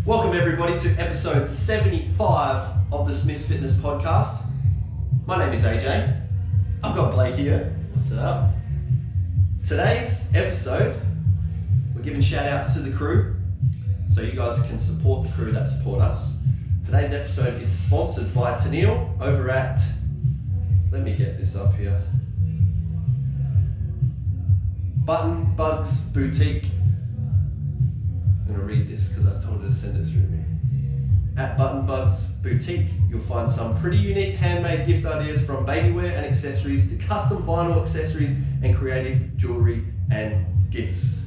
Welcome everybody to episode 75 of the Smith's Fitness Podcast. My name is AJ. I've got Blake here. What's up? Today's episode, we're giving shout outs to the crew so you guys can support the crew that support us. Today's episode is sponsored by Tennille over at, let me get this up here, Button Bugs Boutique. I'm going to read this because I told her to send it through me. At Button Bugs Boutique, you'll find some pretty unique handmade gift ideas from baby wear and accessories to custom vinyl accessories and creative jewelry and gifts.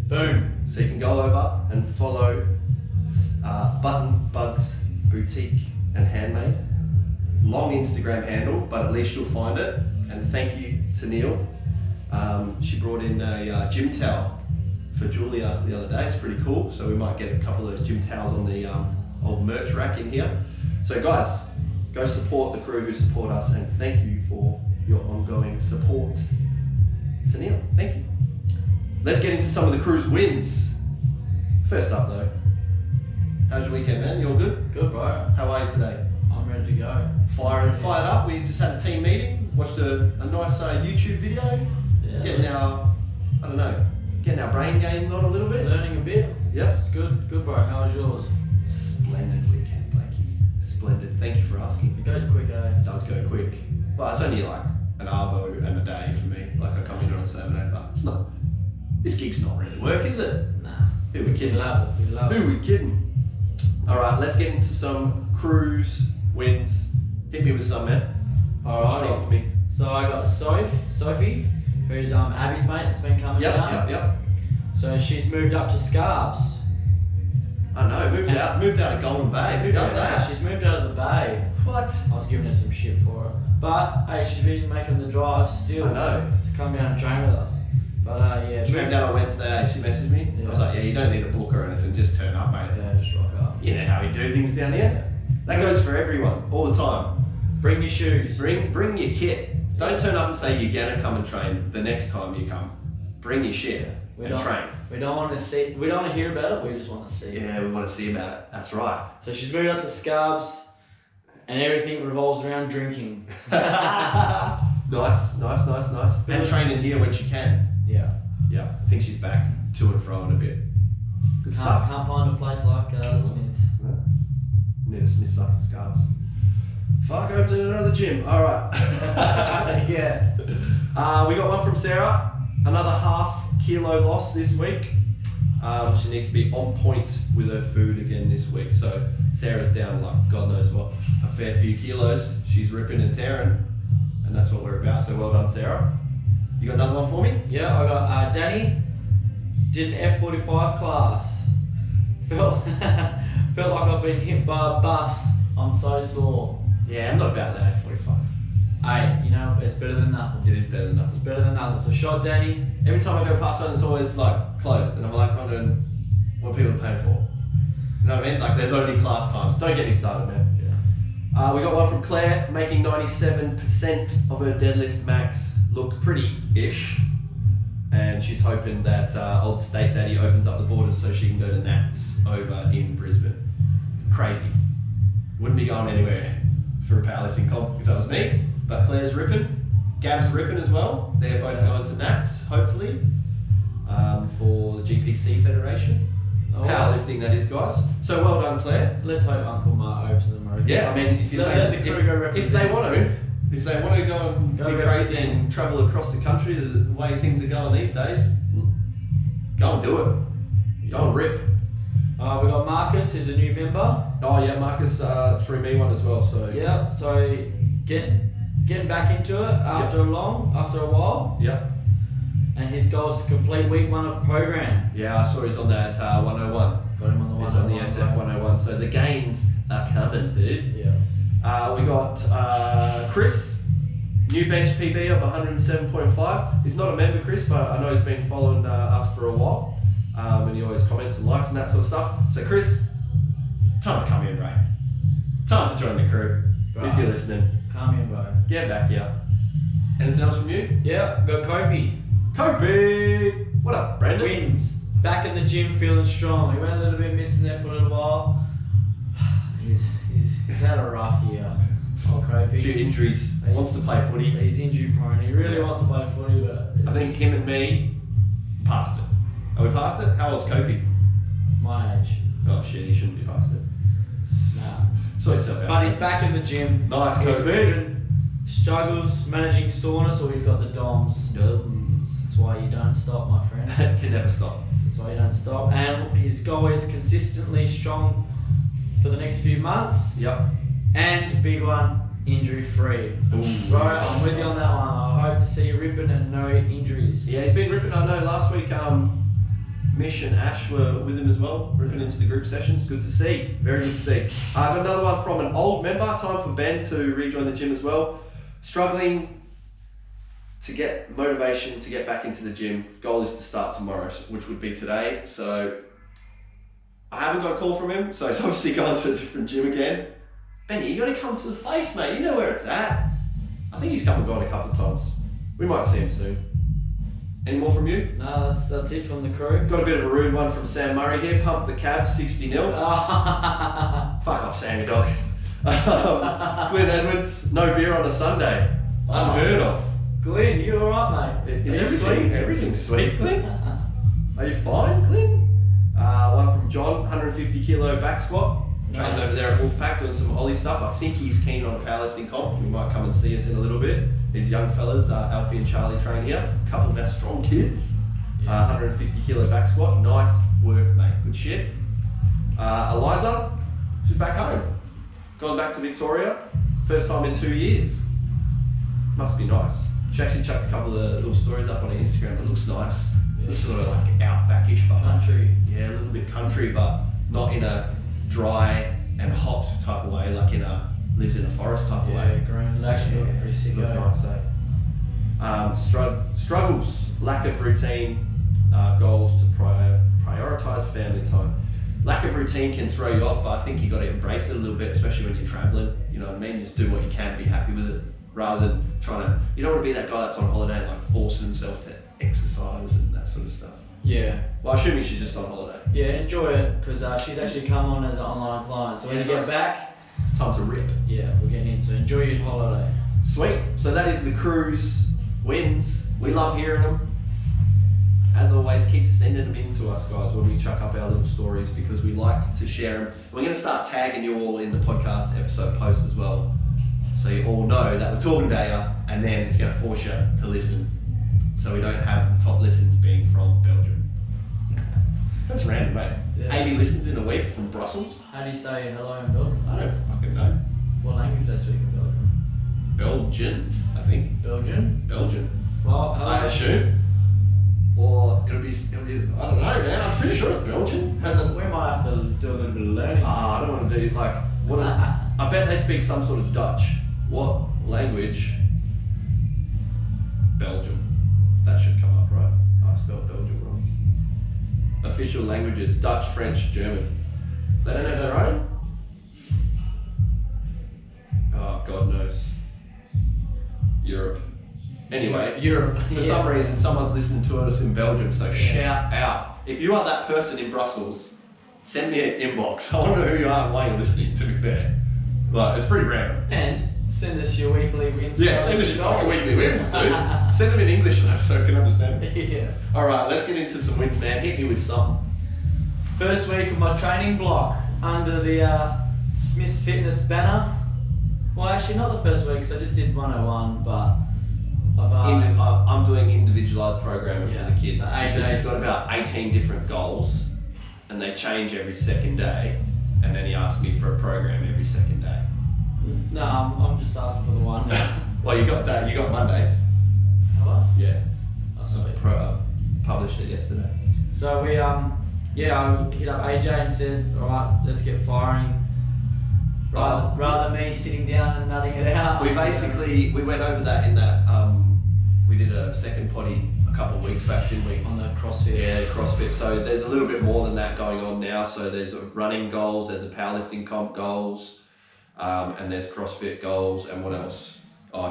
Boom. So you can go over and follow Button Bugs Boutique and Handmade. Long Instagram handle, but at least you'll find it. And thank you to Neil. She brought in a gym towel for Julia the other day. It's pretty cool. So we might get a couple of those gym towels on the old merch rack in here. So guys, go support the crew who support us, and thank you for your ongoing support. To Neil, thank you. Let's get into some of the crew's wins. First up though, how's your weekend, man? You all good? Good, bro. How are you today? I'm ready to go. Fired up. We just had a team meeting, watched a nice YouTube video, getting our brain games on a little bit. Learning a bit. Yep. It's good. Good, bro. How was yours? Splendid weekend, Blakey. Splendid. Thank you for asking. It goes quick, eh? It does go quick. Well, it's only like an arvo and a day for me. Like I come in on a Saturday, but it's not. This gig's not really work, is it? Nah. Who we kidding? We love it. Who we kidding? All right, let's get into some cruise wins. Hit me with some, man. What you got for me? So I got Sophie, who's Abby's mate. That's been coming down. Yep. So she's moved up to Scarbs. I know, moved out of Golden Bay. Who does that? She's moved out of the Bay. What? I was giving her some shit for her, but hey, she's been making the drive still. I know. To come down and train with us. But yeah. She moved out on Wednesday. She messaged me. Yeah. I was like, yeah, you don't need a book or anything. Just turn up, mate. Yeah, just rock up. You know how we do things down here. That goes for everyone, all the time. Bring your shoes. Bring your kit. Don't turn up and say you're gonna come and train the next time you come. Bring your shit and train. We don't want to hear about it, we just want to see it. Yeah, we want to see about it. That's right. So she's moved up to Scarbs and everything revolves around drinking. Nice. And training here when she can. Yeah. Yeah, I think she's back to and fro in a bit. Good stuff. Can't find a place like Smith's. No. Need a Smith's up in Scarbs. Fuck, opening another gym. All right. Yeah. We got one from Sarah. Another ½ kilo loss this week. She needs to be on point with her food again this week. So Sarah's down like God knows what, a fair few kilos. She's ripping and tearing, and that's what we're about. So well done, Sarah. You got another one for me? Yeah, I got Danny. Did an F45 class. Felt like I've been hit by a bus. I'm so sore. Yeah, I'm not about that F45. Hey, you know, it's better than nothing. It is better than nothing. It's better than nothing. So shot Danny. Every time I go past one, it's always like closed, and I'm like wondering what people are paying for. You know what I mean? Like there's only class times. Don't get me started, man. Yeah. We got one from Claire, making 97% of her deadlift max look pretty-ish. And she's hoping that old State Daddy opens up the borders so she can go to Nats over in Brisbane. Crazy. Wouldn't be going anywhere for a powerlifting comp if that was me. But Claire's ripping. Gav's ripping as well. They're both going to Nats, hopefully, for the GPC Federation. Oh, Powerlifting, that is, guys. So well done, Claire. Let's hope Uncle Mark opens them. Yeah, I mean, if they want to go and Go be crazy and travel across the country the way things are going these days, go and do it. Go and rip. We got Marcus, who's a new member. Oh yeah, Marcus threw me one as well. So Yeah, so getting back into it after a while. Yep. And his goal is to complete week 1 of program. Yeah, I saw he's on that 101. Got him on the 101. He's on the SF 101. So the gains are coming, dude. Yeah. We got Chris, new bench PB of 107.5. He's not a member, Chris, but I know he's been following us for a while. And he always comments and likes and that sort of stuff. So Chris, time to come in, bro. Time to join the crew. Right. If you're listening. Come in, bro. Get back here. Anything else from you? Yeah, got Kobe. Kobe! What up, Brandon? Wins. back in the gym, feeling strong. He went a little bit missing there for a little while. He's had a rough year. A few injuries. Wants to play footy. He's injury prone. He really wants to play footy, but I think him and me passed it. Are we past it? How old's Kobe? my age. Oh shit, he shouldn't be past it. Nah. Sort yourself out. But he's back in the gym. Nice, He's Kobe. ripping, struggles managing soreness, or he's got the DOMs. That's why you don't stop, my friend. Can never stop. That's why you don't stop. And his goal is consistently strong for the next few months. Yep. And big one, injury free. Bro, I'm with you on that one. I hope to see you ripping and no injuries. Yeah, he's been ripping. I know last week Mish and Ash were with him as well, ripping into the group sessions. Good to see. Very good to see. I got another one from an old member. Time for Ben to rejoin the gym as well. Struggling to get motivation to get back into the gym. Goal is to start tomorrow, which would be today. So I haven't got a call from him, so he's obviously gone to a different gym again. Benny, you got to come to the place, mate. You know where it's at. I think he's come and gone a couple of times. We might see him soon. Any more from you? No, that's it from the crew. Got a bit of a rude one from Sam Murray here. Pumped the Cavs 60-0. Fuck off, Sammy dog. Glenn Edwards, no beer on a Sunday. Unheard of. Glenn, you alright, mate? Is everything sweet? Everything's sweet, Glenn. Are you fine, Glenn? One from John, 150 kilo back squat. Trains over there at Wolfpack doing some Ollie stuff. I think he's keen on a powerlifting comp. He might come and see us in a little bit. These young fellas, Alfie and Charlie, train here. A couple of our strong kids. Yes. 150 kilo back squat. Nice work, mate. Good shit. Eliza, she's back home. Gone back to Victoria. First time in 2 years. Must be nice. She actually chucked a couple of little stories up on her Instagram. It looks nice. It looks sort of like outbackish, but country. Yeah, a little bit country, but not in a dry and hot type of way, like lives in a forest type of way. Green. Actually, look pretty sick. Look nice, struggles, lack of routine, goals to prioritise family time. Lack of routine can throw you off, but I think you got to embrace it a little bit, especially when you're travelling. You know what I mean? Just do what you can, be happy with it, rather than trying to. You don't want to be that guy that's on holiday and like forcing himself to exercise and that sort of stuff. Yeah. Well, assuming she's just on holiday. Yeah, enjoy it, because she's actually come on as an online client. So when you get back, time to rip. Yeah, we're getting in. So enjoy your holiday. Sweet. So that is the crew's wins. We love hearing them. As always, keep sending them in to us, guys, when we chuck up our little stories, because we like to share them. We're going to start tagging you all in the podcast episode post as well, so you all know that we're talking about you, and then it's going to force you to listen, so we don't have the top listens being from Belgium. That's random, mate. Yeah. 80 listens in a week from Brussels. How do you say hello in Belgium? I don't fucking know. What language do they speak in Belgium? Belgian, I think. Belgian. Well, I assume. Or it'll be, I don't know, man. I'm pretty sure it's Belgian. We might have to do a little bit of learning. I don't want to do like what. I bet they speak some sort of Dutch. What language? Belgium. That should come up, right? I spelled Belgium wrong. Official languages: Dutch, French, German. They don't have their own? Oh, God knows. Europe. Anyway, Europe. For some reason, someone's listening to us in Belgium, so shout out. If you are that person in Brussels, send me an inbox. I want to know who you are and why you're listening, to be fair. Like, it's pretty random. And send us your weekly wins. Yeah, send us your fucking weekly wins, dude. Send them in English, though, so I can understand them. Yeah. Alright, let's get into some wins, man. Hit me with something. First week of my training block under the Smith's Fitness banner. Well, actually, not the first week, so I just did 101, but I'm doing individualised programming for the kids. So because he's got about 18 different goals, and they change every second day, and then he asks me for a program every second day. No, I'm just asking for the one. Well, you got Mondays. Have I? Yeah. Oh, sweet. Published it yesterday. So we I hit up AJ and said, all right, let's get firing. Rather than me sitting down and nutting it out. We went over that in that, we did a second potty a couple of weeks back, didn't we? On the CrossFit. Yeah, the CrossFit. So there's a little bit more than that going on now. So there's running goals, there's a powerlifting comp goals, and there's CrossFit goals, and what else?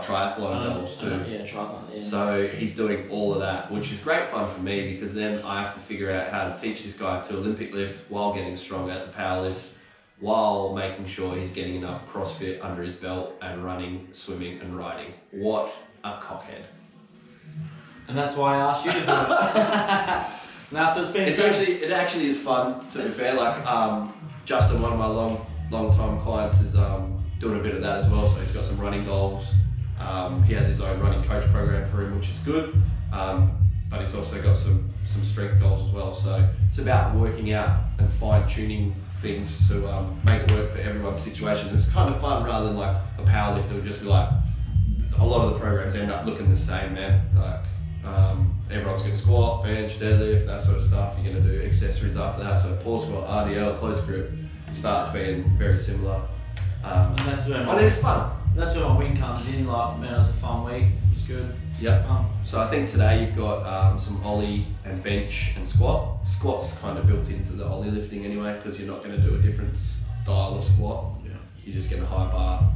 triathlon goals too. Yeah, triathlon. Yeah. So he's doing all of that, which is great fun for me because then I have to figure out how to teach this guy to Olympic lift while getting strong at the power lifts, while making sure he's getting enough CrossFit under his belt and running, swimming and riding. What a cockhead. And that's why I asked you to do it. Now, so it actually is fun, to be fair. Like Justin, one of my long time clients, is doing a bit of that as well. So he's got some running goals. He has his own running coach program for him, which is good. But he's also got some strength goals as well. So it's about working out and fine tuning things to make it work for everyone's situation. It's kind of fun rather than like a power lifter would just be like, a lot of the programs end up looking the same, man. Like everyone's going to squat, bench, deadlift, that sort of stuff. You're going to do accessories after that. So pull squat, RDL, close grip starts being very similar. And that's where it's fun. That's where my win comes in. Like, man, it was a fun week. It was good. Yeah. So I think today you've got some ollie and bench and squat. Squat's kind of built into the ollie lifting anyway, because you're not going to do a different style of squat. Yeah. You're just getting a high bar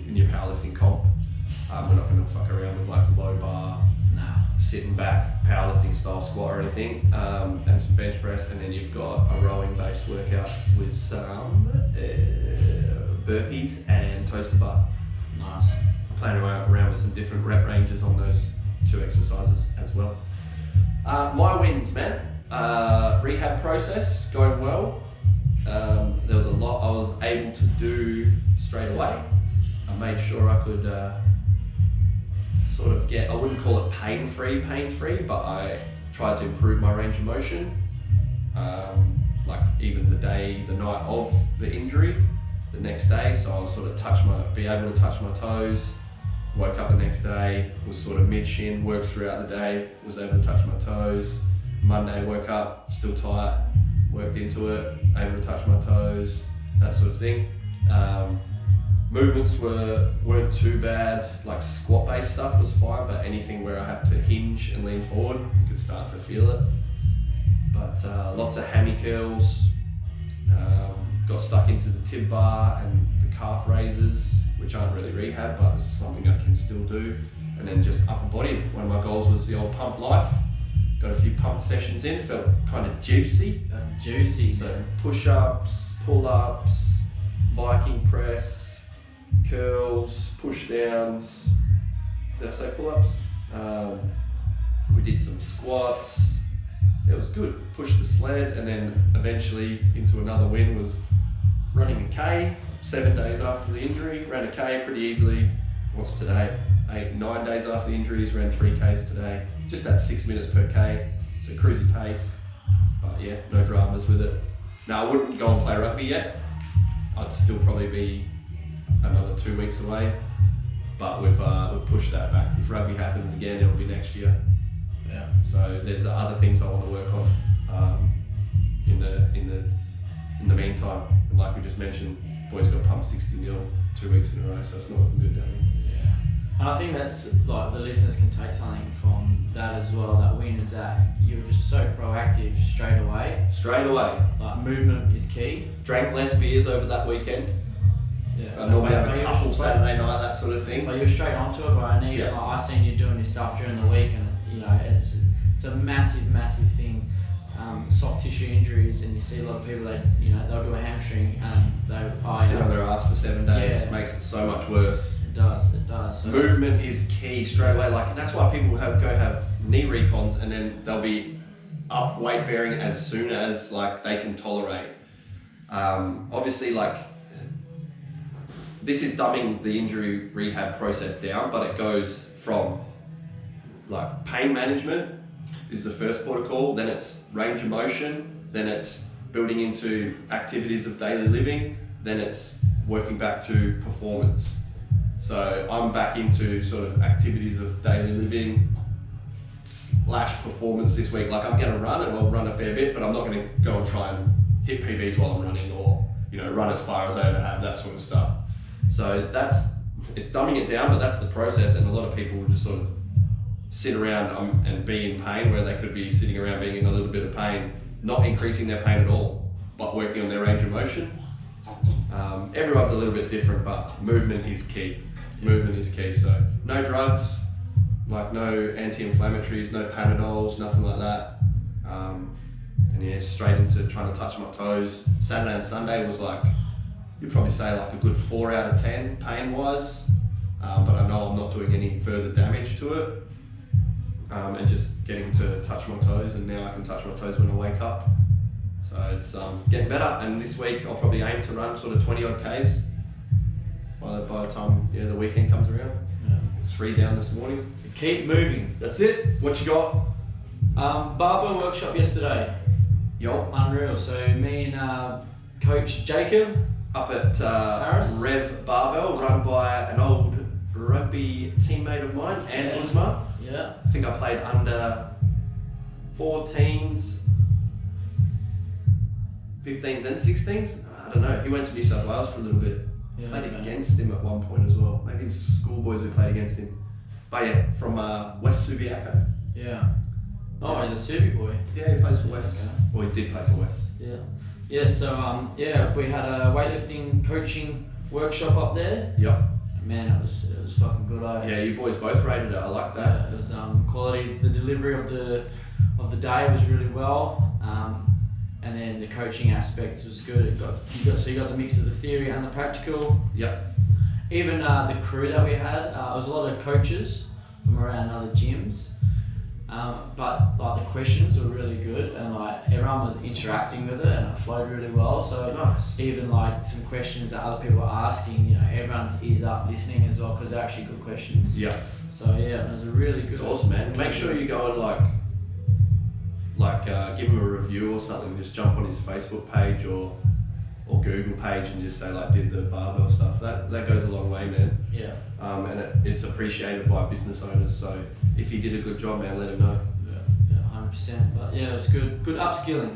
in your powerlifting comp. We're not going to fuck around with like low bar, sitting back, powerlifting style squat or anything, and some bench press, and then you've got a rowing based workout with some burpees and toaster bar. Nice. Playing around with some different rep ranges on those two exercises as well. My wins, man. Rehab process going well. There was a lot I was able to do straight away. I made sure I could sort of get, I wouldn't call it pain-free, but I tried to improve my range of motion. Like even the night of the injury, the next day, so I'll sort of be able to touch my toes. Woke up the next day, was sort of mid-shin, worked throughout the day, was able to touch my toes. Monday woke up, still tight, worked into it, able to touch my toes, that sort of thing. Movements weren't too bad, like squat-based stuff was fine, but anything where I have to hinge and lean forward, you could start to feel it. But lots of hammy curls, got stuck into the tib bar and the calf raises, which aren't really rehab, but it's something I can still do. And then just upper body. One of my goals was the old pump life. Got a few pump sessions in, felt kind of juicy. Juicy. So push-ups, pull-ups, Viking press, curls, push-downs. Did I say pull-ups? We did some squats. It was good. Pushed the sled, and then eventually into another win was running a K. 7 days after the injury, ran a K pretty easily. What's today? 9 days after the injuries, ran 3 Ks today. Just at 6 minutes per K, so cruisy pace. But yeah, no dramas with it. Now I wouldn't go and play rugby yet. I'd still probably be another 2 weeks away. But we've pushed that back. If rugby happens again, it'll be next year. Yeah. So there's other things I want to work on in the meantime. And like we just mentioned, boys got pumped 60-0 2 weeks in a row, so it's not looking good down here. Yeah. And I think that's like the listeners can take something from that as well. That win is that you were just so proactive straight away. Straight away. Like movement is key. Drank less beers over that weekend. Yeah. I normally have a couple Saturday night, that sort of thing. But you're straight onto it, bro. I seen you doing your stuff during the week, and you know it's a massive thing. Soft tissue injuries, and you see a lot of people they'll do a hamstring and they'll sit on their ass for 7 days. Yeah. Makes it so much worse. It does. So movement is key straight away. Like that's why people have knee recons, and then they'll be up weight bearing as soon as like they can tolerate. Obviously, like this is dumbing the injury rehab process down, but it goes from like pain management is the first protocol, then it's range of motion, then it's building into activities of daily living, then it's working back to performance. So I'm back into sort of activities of daily living / performance this week. Like I'm gonna run, and I'll run a fair bit, but I'm not gonna go and try and hit PBs while I'm running, or run as far as I ever have, that sort of stuff. So it's dumbing it down, but that's the process, and a lot of people will just sort of sit around and be in pain where they could be sitting around being in a little bit of pain, not increasing their pain at all, but working on their range of motion. Everyone's a little bit different, but movement is key. movement is key. So no drugs, like no anti-inflammatories, no Panadols, nothing like that. And yeah, straight into trying to touch my toes. Saturday and Sunday was like, you'd probably say like a good 4 out of 10 pain-wise. But I know I'm not doing any further damage to it. And just getting to touch my toes, and now I can touch my toes when I wake up. So it's getting better, and this week I'll probably aim to run sort of 20 odd Ks by the time the weekend comes around. Yeah. 3 down this morning. Keep moving. That's it. What you got? Barbell workshop yesterday. Yo. Unreal. So me and Coach Jacob Up at Harris? Rev Barbell, run by an old rugby teammate of mine, Anne Uzma. Yeah. I think I played under 14s, 15s and 16s. I don't know. He went to New South Wales for a little bit. Yeah, Played okay. against him at one point as well. Maybe in schoolboys we played against him. But yeah, from West Subiaco. Yeah. Oh, he's a Subi boy. Yeah, he plays for West. Okay. Well, he did play for West. Yeah. Yeah, so we had a weightlifting coaching workshop up there. Yep. Man, it was fucking good. Yeah, you boys both rated it. I like that. Yeah, it was quality. The delivery of the day was really well, and then the coaching aspect was good. You got the mix of the theory and the practical. Yep. Even the crew that we had, it was a lot of coaches from around other gyms, but like the questions were really good, and like everyone was interacting with it, and it flowed really well. So Nice. even like some questions that other people were asking, you know, everyone's ears up listening as well, because they're actually good questions. Yeah. So yeah, it was a really good. It's awesome, man. Make sure you go and give him a review or something. Just jump on his Facebook page or Google page and just say like, did the barbell stuff. That goes a long way, man. Yeah. And it's appreciated by business owners. So if he did a good job, man, let him know. Yeah, 100%. But yeah, it was good. Good upskilling.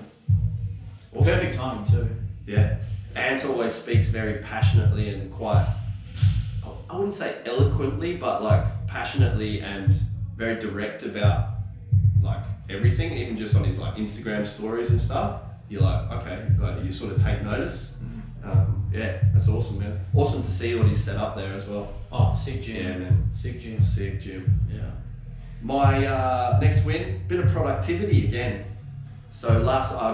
Awesome. Perfect timing too. Yeah. Ant always speaks very passionately and quite, I wouldn't say eloquently, but like passionately and very direct about like everything, even just on his like Instagram stories and stuff. You're like, okay, like you sort of take notice. Yeah, that's awesome, man. Awesome to see what he's set up there as well. Oh, sick gym. Yeah, man. Sick gym. Sick gym. Yeah. My next win, bit of productivity again. So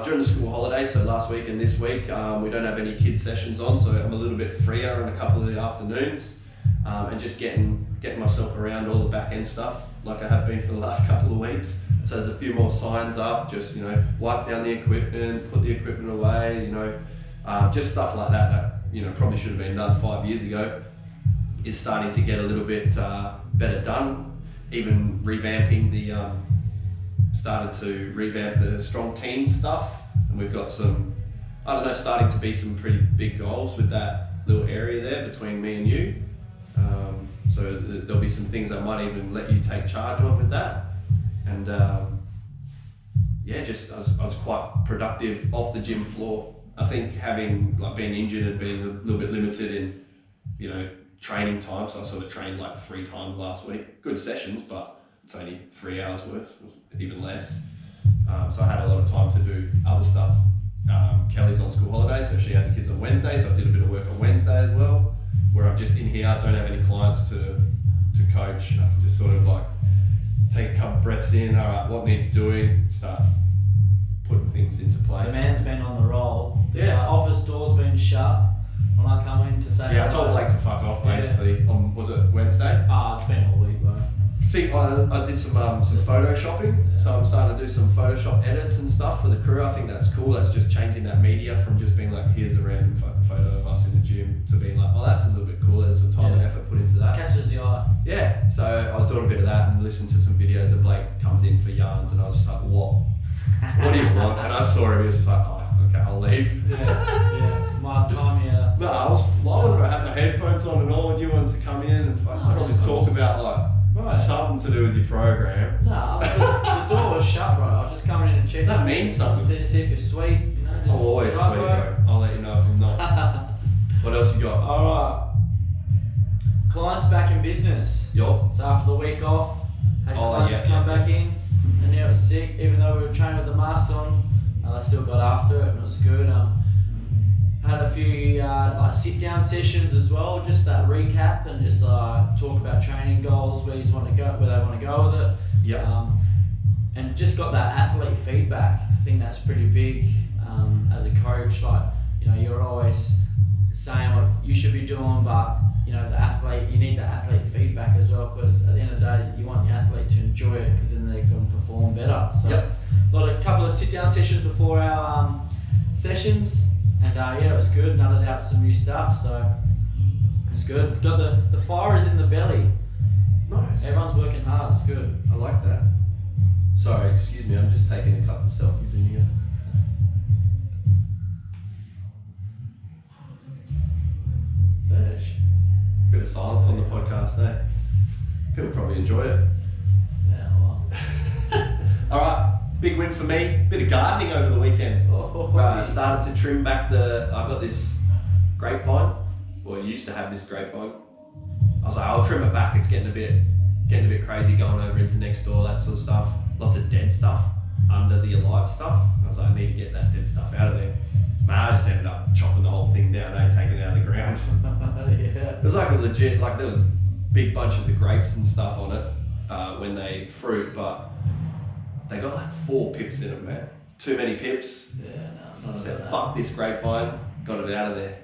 during the school holidays, so last week and this week, we don't have any kids sessions on, so I'm a little bit freer on a couple of the afternoons, and just getting myself around all the back end stuff like I have been for the last couple of weeks. So there's a few more signs up, just, you know, wipe down the equipment, put the equipment away, you know, just stuff like that, you know, probably should have been done 5 years ago, is starting to get a little bit better done. Even revamping started to revamp the strong teens stuff, and we've got some, I don't know, starting to be some pretty big goals with that little area there between me and you. So there'll be some things I might even let you take charge on with that. And yeah, just I was quite productive off the gym floor. I think having like been injured and being a little bit limited in, you know, training time, so I sort of trained like 3 times last week. Good sessions, but it's only 3 hours worth, even less. So I had a lot of time to do other stuff. Kelly's on school holiday, so she had the kids on Wednesday, so I did a bit of work on Wednesday as well, where I'm just in here, I don't have any clients to coach. I can just sort of like take a couple breaths in, all right, what needs doing, start putting things into place. The man's been on the roll. Yeah. The office door's been shut when I come in to say. Yeah, I told Blake to fuck off basically. Was it Wednesday? It's been a week, bro. I did some photoshopping, so I'm starting to do some Photoshop edits and stuff for the crew. I think that's cool. That's just changing that media from just being like, here's a random fucking photo of us in the gym, to being like, oh, that's a little bit cool. There's some time and effort put into that. Catches the eye. Yeah, so I was doing a bit of that and listening to some videos that Blake comes in for yarns, and I was just like, what do you want? And I saw him, he was just like, oh, okay, I'll leave. Yeah. My time, yeah. No, I was flowing, I had my headphones on and all, and you wanted to come in and probably talk about like something to do with your program. No, the door was shut, bro. I was just coming in and checking. That means something. See if you're sweet, you know. Just I'm always sweet, bro. I'll let you know if I'm not. What else you got? Alright. Clients back in business. Yo. So after the week off, had clients come back in, and yeah, it was sick. Even though we were training with the masks on, they still got after it, and it was good. Had a few like sit-down sessions as well, just that recap and just talk about training goals, where they want to go with it. Yeah. And just got that athlete feedback. I think that's pretty big as a coach. Like, you know, you're always saying what you should be doing, but you know, you need the athlete feedback as well, because at the end of the day, you want the athlete to enjoy it, because then they can perform better. So, a couple of sit-down sessions before our sessions, and it was good. Nutted out some new stuff, so it's good. Got the fire is in the belly. Nice. Everyone's working hard. It's good. I like that. Sorry, excuse me. I'm just taking a couple of selfies in here. Bit of silence on the podcast, eh? People probably enjoy it. Yeah, well. All right, big win for me. Bit of gardening over the weekend. Started to trim back I got this grapevine. Well, I used to have this grapevine. I was like, I'll trim it back. It's getting a bit crazy going over into next door, that sort of stuff. Lots of dead stuff under the alive stuff. I was like, I need to get that dead stuff out of there. Man, I just ended up chopping the whole thing down, taking it out of the ground. Yeah. It was like a legit, like there were big bunches of grapes and stuff on it when they fruit, but they got like 4 pips in it, man. Too many pips. Yeah, no, I said, fuck this grapevine, got it out of there.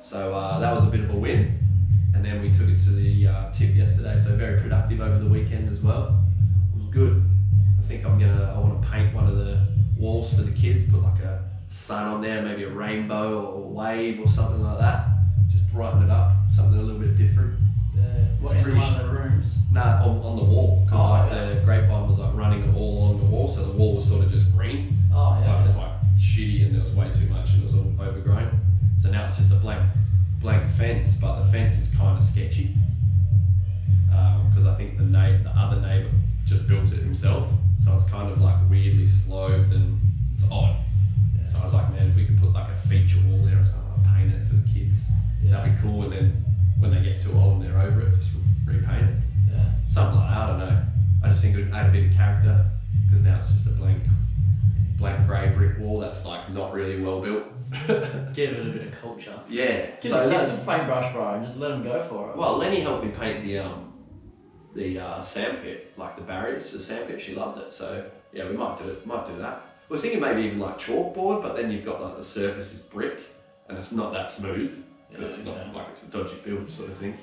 So that was a bit of a win. And then we took it to the tip yesterday, so very productive over the weekend as well. It was good. I think I want to paint one of the walls for the kids, put like a sun on there, maybe a rainbow or a wave or something like that. Just brighten it up, something a little bit different. Yeah. What, in one of the rooms? Nah, on the wall. Because the grapevine was like running all along the wall, so the wall was sort of just green. Oh yeah. Like, it was like shitty and there was way too much and it was all overgrown. So now it's just a blank fence, but the fence is kind of sketchy. Because I think the other neighbour just built it himself, so it's kind of like weirdly sloped and it's odd. Yeah. So I was like, man, if we could put like a feature wall there or something, I'll paint it for the kids. Yeah. That'd be cool. And then when they get too old and they're over it, just repaint it. Yeah. Something like that, I don't know. I just think it would add a bit of character, because now it's just a blank grey brick wall that's like not really well built. Give it a bit of culture. Yeah. Give the kids a paintbrush, bro, and just let them go for it. Well, Lenny helped me paint the sandpit, like the barriers to the sandpit. She loved it, so yeah, we might do that. I was thinking maybe even like chalkboard, but then you've got like the surface is brick and it's not that smooth. Yeah, it's not like it's a dodgy build sort of thing.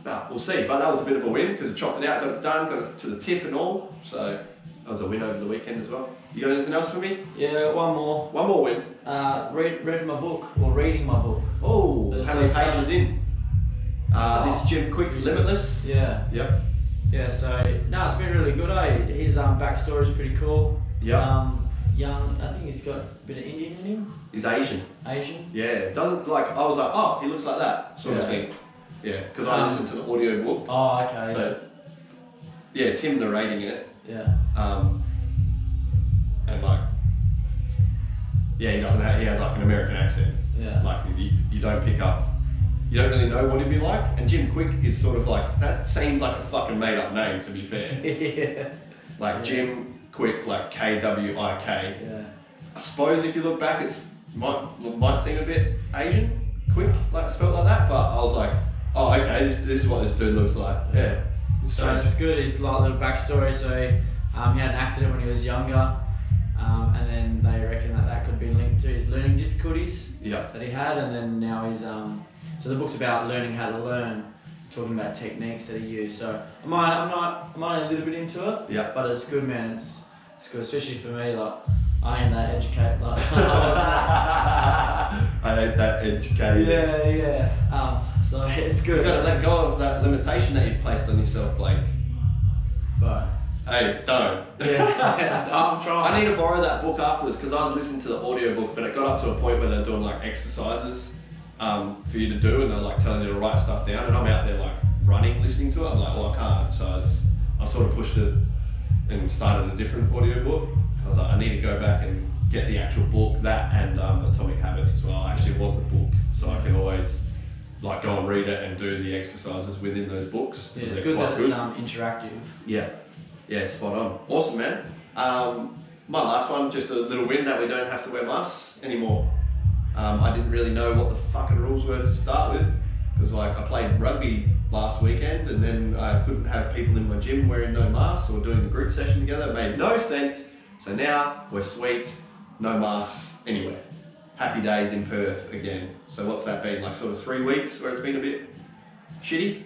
But we'll see. But that was a bit of a win, because I chopped it out, got it done, got it to the tip and all. So that was a win over the weekend as well. You got anything else for me? Yeah, one more. One more win. Reading my book. Oh, how many pages in? This Jim Quick Limitless. Yeah. Yep. Yeah. So no, it's been really good. His backstory is pretty cool. Yeah. Young. I think he's got a bit of Indian in him. He's Asian. Asian. Yeah. Doesn't like. I was like, oh, he looks like that sort of thing. Yeah. Because I listened to the audio book. Oh, okay. So yeah, it's him narrating it. Yeah. And like, yeah, he has like an American accent. Yeah. Like you don't pick up, you don't really know what he'd be like. And Jim Quick is sort of like, that seems like a fucking made up name, to be fair. Yeah. Like Jim Quick, like Kwik. Yeah. I suppose if you look back, might seem a bit Asian, Quick, like spelled like that. But I was like, oh, okay, this is what this dude looks like. Yeah. So it's good. He's like a little backstory. So he had an accident when he was younger, and then they reckon that could be linked to his learning difficulties that he had, and then now he's so the book's about learning how to learn, talking about techniques that he used. So I'm only a little bit into it. Yeah. But it's good, man. It's good, especially for me. Like I ain't that educated. Like I ain't that educated. Yeah. So it's good. You've got to let go of that limitation that you've placed on yourself, Blake. But hey, don't. Yeah, I'm trying. I need to borrow that book afterwards, because I was listening to the audio book, but it got up to a point where they're doing like exercises for you to do, and they're like telling you to write stuff down, and I'm out there like running, listening to it. I'm like, well, I can't. So I sort of pushed it and started a different audio book. I was like, I need to go back and get the actual book, that and Atomic Habits as well. I actually want the book, so I can always like go and read it and do the exercises within those books. Yeah, it's good that it's interactive. Yeah, spot on. Awesome, man. My last one, just a little win that we don't have to wear masks anymore. I didn't really know what the fucking rules were to start with, because like I played rugby last weekend and then I couldn't have people in my gym wearing no masks or doing the group session together. It made no sense. So now we're sweet, no masks anywhere. Happy days in Perth again. So what's that been, like sort of 3 weeks where it's been a bit shitty?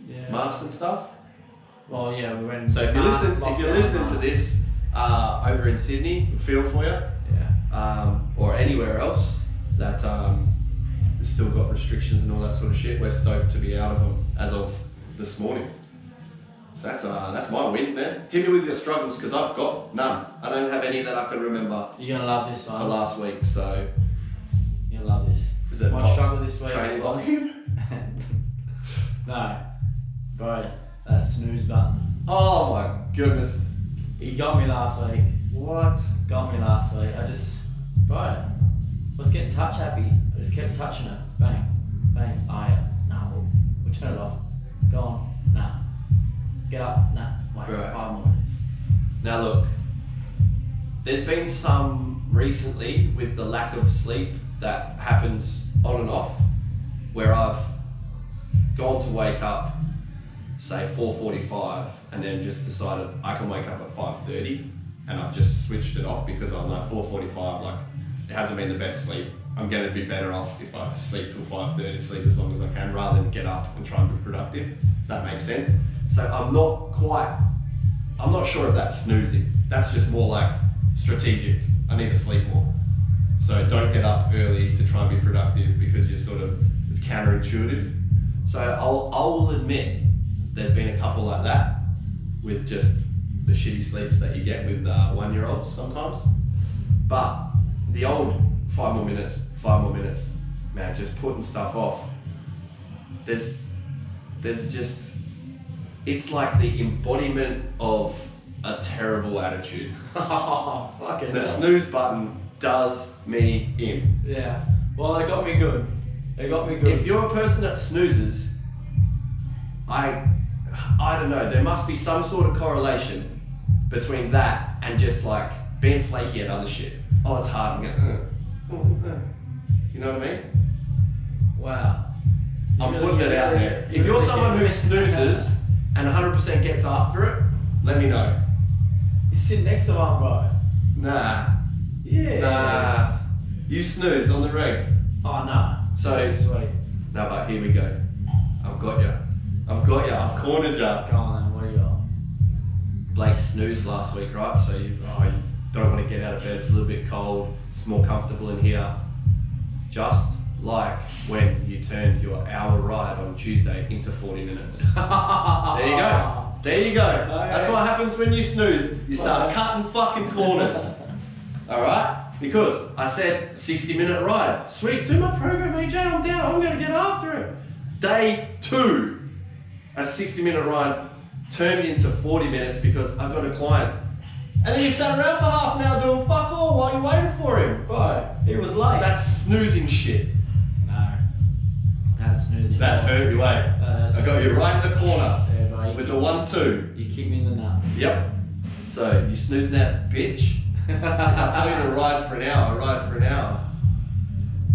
Yeah. Masks and stuff? Well, yeah, we went. So if you're listening to this over in Sydney, we feel for you. Yeah. Or anywhere else that has still got restrictions and all that sort of shit, we're stoked to be out of them as of this morning. So that's my wins, man. Hit me with your struggles, because I've got none. I don't have any that I can remember. You're gonna love this one. For last week, so. You're gonna love this. Is it my struggle this week? Training volume? No, bro, that snooze button. Oh my goodness. He got me last week. What? Got me last week. Bro, I was getting touch happy. I just kept touching it. Bang, bang. Oh yeah, nah, we'll turn it off. Go on, nah. Get up, nah. Wait, Right. 5 more minutes. Now look, there's been some recently with the lack of sleep that happens on and off, where I've gone to wake up, say 4:45, and then just decided I can wake up at 5:30, and I've just switched it off because I'm like 4:45, like it hasn't been the best sleep. I'm going to be better off if I sleep till 5:30, sleep as long as I can, rather than get up and try and be productive. If that makes sense. So I'm not sure if that's snoozing. That's just more like strategic. I need to sleep more. So don't get up early to try and be productive, because it's counterintuitive. So I'll admit there's been a couple like that with just the shitty sleeps that you get with 1-year-olds sometimes. But the old 5 more minutes, man, just putting stuff off. There's just, it's like the embodiment of a terrible attitude. Oh, fucking The hell. snooze button does me in. Yeah. Well, they got me good. If you're a person that snoozes, I don't know, there must be some sort of correlation between that and just like being flaky at other shit. Oh, it's hard. And go, You know what I mean? Wow. I'm putting it out there. If you're someone who snoozes and 100% gets after it, let me know. You sit next to one, bro. Nah. Yes. Nah. You snooze on the reg. Oh, no. So- This is sweet. No, but here we go. I've got you. I've cornered you. Go on then, what do you got? Blake snoozed last week, right? So you don't want to get out of bed. It's a little bit cold. It's more comfortable in here. Just like when you turned your hour ride on Tuesday into 40 minutes. There you go. There you go. That's what happens when you snooze. You start cutting fucking corners. Alright? Because I said 60-minute ride. Sweet, do my program, AJ, I'm down. I'm going to get after it. Day 2, a 60-minute ride turned into 40 minutes because I got a client. And then you sat around for half an hour doing fuck all while you waited for him. Bro, he was late. That's snoozing shit. No. That's snoozing. That's hurt you, eh? I got you right in the corner Yeah, bro, with the 1-2. You kicked me in the nuts. Yep. So you snoozing ass bitch. If I tell you to ride for an hour, ride for an hour.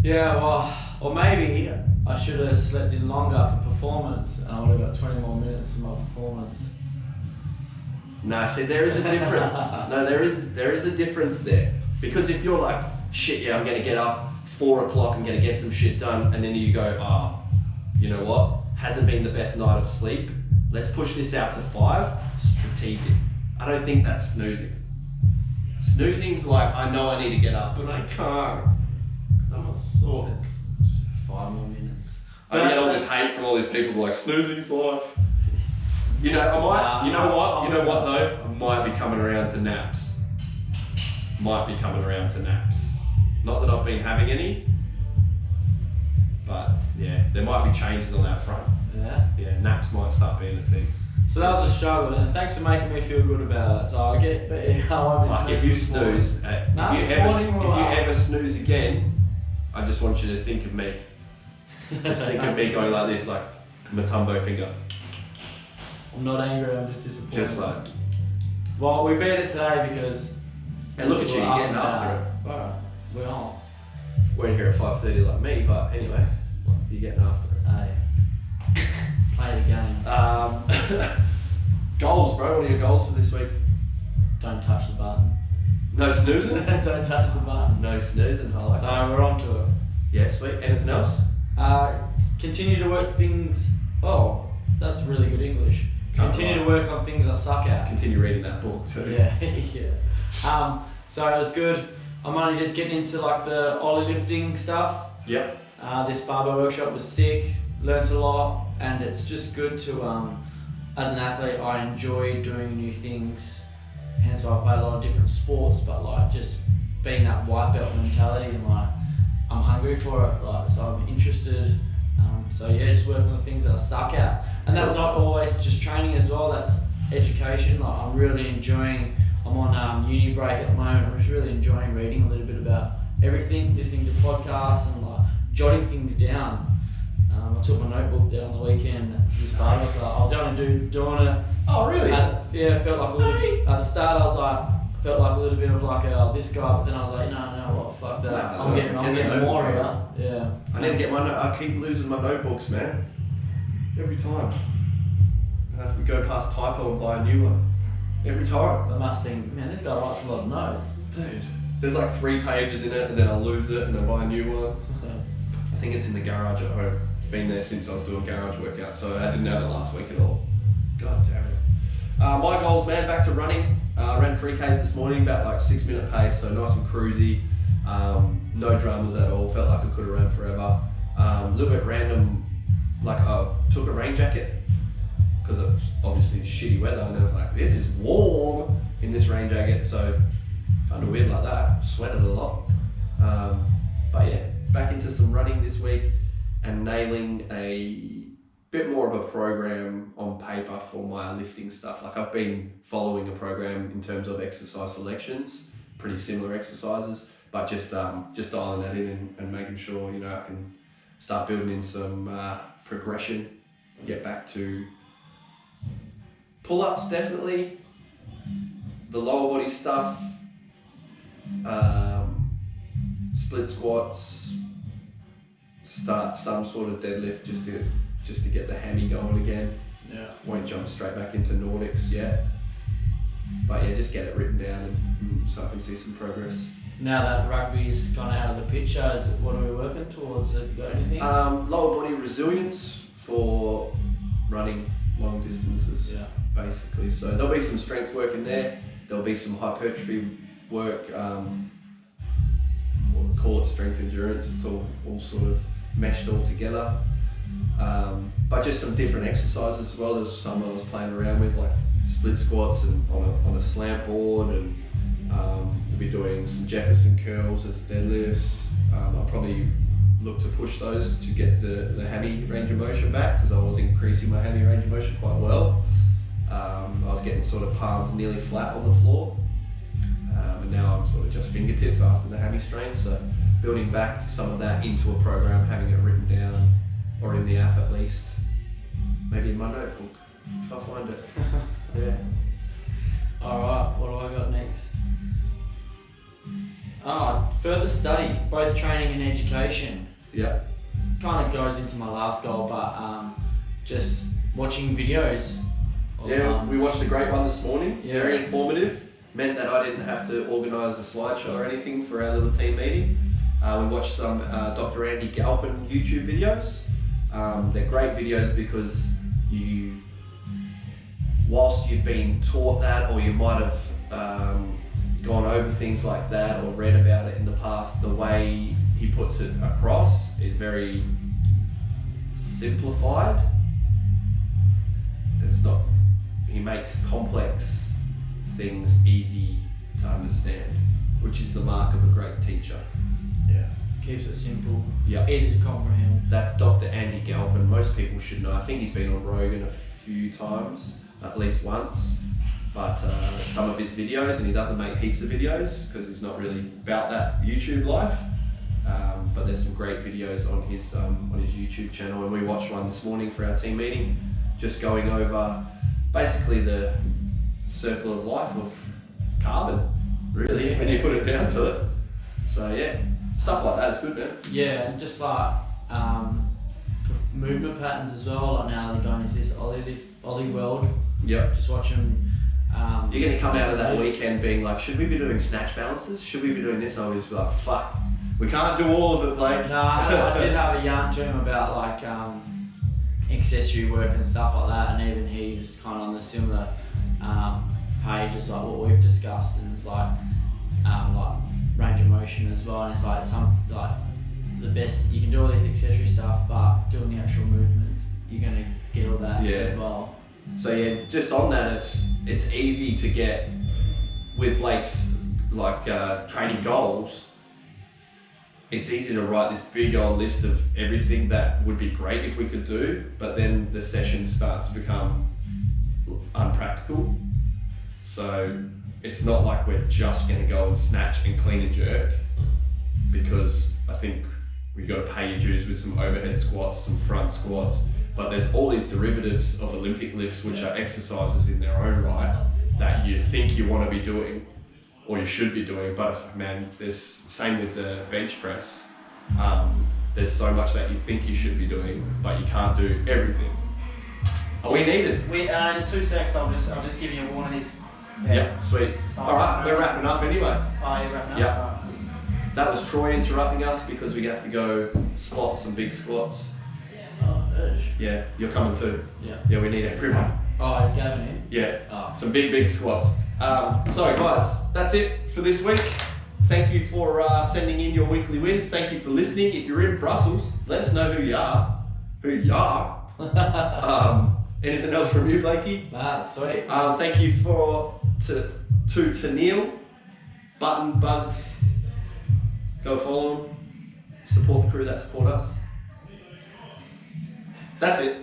Yeah, well, or maybe I should have slept in longer for performance and I would have got 20 more minutes of my performance. No, see, there is a difference. No, there is a difference there. Because if you're like, shit, yeah, I'm going to get up 4 o'clock, I'm going to get some shit done, and then you go, you know what? Hasn't been the best night of sleep. Let's push this out to 5. Strategic. I don't think that's snoozing. Snoozing's like, I know I need to get up, but I can't. Because I'm not sore. It's 5 more minutes. I get all this hate from all these people like, snoozing's life. You know, you know what though? I might be coming around to naps. Not that I've been having any, but yeah, there might be changes on that front. Yeah. Yeah, naps might start being a thing. So that was a struggle, and thanks for making me feel good about it. So I get, but I won't be Like if you snooze, if you ever snooze again, I just want you to think of me. Just think of me going like this, like Matumbo finger. I'm not angry, I'm just disappointed. Just like. Well, we beat it today because. And look at you, you're getting up and after down. it. Bro, we're on. weren't here at 5:30 like me, but anyway, you're getting after it. Play the game. Goals, bro. What are your goals for this week? Don't touch the button. No snoozing? Don't touch the button. No snoozing, I like So that. we're on to it. Yeah, sweet. Anything else? Continue to work things. Oh, that's really good English. Continue to work on things I suck at. Continue reading that book too. Yeah, yeah. So it was good. I'm only just getting into like the ollie lifting stuff. Yep. This barbell workshop was sick. Learned a lot, and it's just good to as an athlete, I enjoy doing new things. Hence why I play a lot of different sports, but like just being that white belt mentality and like I'm hungry for it. Like so I'm interested. So yeah, just working on the things that I suck at, and that's not always just training as well. That's education. Like I'm really enjoying. I'm on uni break at the moment. I'm just really enjoying reading a little bit about everything, listening to podcasts and like jotting things down. I took my notebook there on the weekend to this barbell class. I was going to doing it. Oh really? Yeah, felt like a little bit. At the start, I was like, felt like a little bit of like this guy, but then I was like, no, what, fuck that. I'm getting more here. Yeah. I need to get I keep losing my notebooks, man. Every time. I have to go past Typo and buy a new one. Every time. I must think, man, this guy writes a lot of notes. Dude. There's like 3 pages in it and then I'll lose it and then buy a new one. I think it's in the garage at home. It's been there since I was doing garage workout, so I didn't have it last week at all. God damn it. My goals, man, back to running. Ran 3Ks this morning, about like 6-minute pace, so nice and cruisy. No dramas at all, felt like I could have ran forever. A little bit random, like I took a rain jacket because it was obviously shitty weather, and I was like, this is warm in this rain jacket, so kind of weird like that. Sweated a lot. But yeah, back into some running this week and nailing a bit more of a program on paper for my lifting stuff. Like I've been following a program in terms of exercise selections, pretty similar exercises, but just dialing that in and making sure, you know, I can start building in some progression, get back to pull-ups definitely, the lower body stuff, split squats, start some sort of deadlift just to get the hammy going again. Yeah. Won't jump straight back into Nordics yet. But yeah, just get it written down and so I can see some progress. Now that rugby's gone out of the picture, what are we working towards? Have you got anything? Lower body resilience for running long distances, basically. So there'll be some strength work in there. There'll be some hypertrophy work. We'll call it strength endurance. It's all sort of meshed all together. But just some different exercises as well. There's some I was playing around with, like split squats and on a slant board, and we'll be doing some Jefferson curls as deadlifts. I'll probably look to push those to get the hammy range of motion back, because I was increasing my hammy range of motion quite well. I was getting sort of palms nearly flat on the floor, and now I'm sort of just fingertips after the hammy strain. So building back some of that into a program, having it written down, or in the app at least, maybe in my notebook if I find it. Yeah. Alright, what do I got next? Further study, both training and education. Yeah. Kind of goes into my last goal, but just watching videos. We watched a great one this morning, Yeah. very informative. Meant that I didn't have to organise a slideshow or anything for our little team meeting. We watched some Dr. Andy Galpin YouTube videos. They're great videos because whilst you've been taught that, or you might have gone over things like that or read about it in the past, the way he puts it across is very simplified. He makes complex things easy to understand, which is the mark of a great teacher. Yeah. Keeps it simple. Yeah. Easy to comprehend. That's Dr. Andy Galpin. Most people should know. I think he's been on Rogan a few times, at least once. But some of his videos, and he doesn't make heaps of videos because he's not really about that YouTube life. But there's some great videos on his YouTube channel, and we watched one this morning for our team meeting, just going over basically the circle of life of carbon, really, when you put it down to it. So yeah, Stuff like that is good, man. Yeah, and just like movement patterns as well. Like now they're going into this Ollie world. Yep. Just watching. You're going to come out of that weekend being like, should we be doing snatch balances? Should we be doing this? I was like, fuck, we can't do all of it, Blake. No, I did have a yarn to him about like accessory work and stuff like that, and even he was kind of on the similar page as like what we've discussed, and it's like range of motion as well, and it's like the best you can do all these accessory stuff, but doing the actual movements, you're gonna get all that as well. So yeah, just on that, it's easy to get with Blake's like training goals. It's easy to write this big old list of everything that would be great if we could do, but then the session starts to become unpractical. So it's not like we're just going to go and snatch and clean and jerk, because I think we've got to pay your dues with some overhead squats, some front squats, but there's all these derivatives of Olympic lifts which are exercises in their own right that you think you want to be doing or you should be doing, but it's like, man, there's same with the bench press. There's so much that you think you should be doing, but you can't do everything. Are we needed? We in 2 secs. I'll just give you a warning. Yeah, sweet. All right, we're wrapping up anyway. Oh, you're wrapping up. Yeah. That was Troy interrupting us because we have to go spot some big squats. Oh, yeah, you're coming too. Yeah. Yeah, we need everyone. Oh, is Gavin in? Yeah. Oh. Some big squats. So guys, that's it for this week. Thank you for sending in your weekly wins. Thank you for listening. If you're in Brussels, let us know who you are. Anything else from you, Blakey? Nah, sweet. Thank you to Neil, Button Bugs. Go follow them. Support the crew that support us. That's it.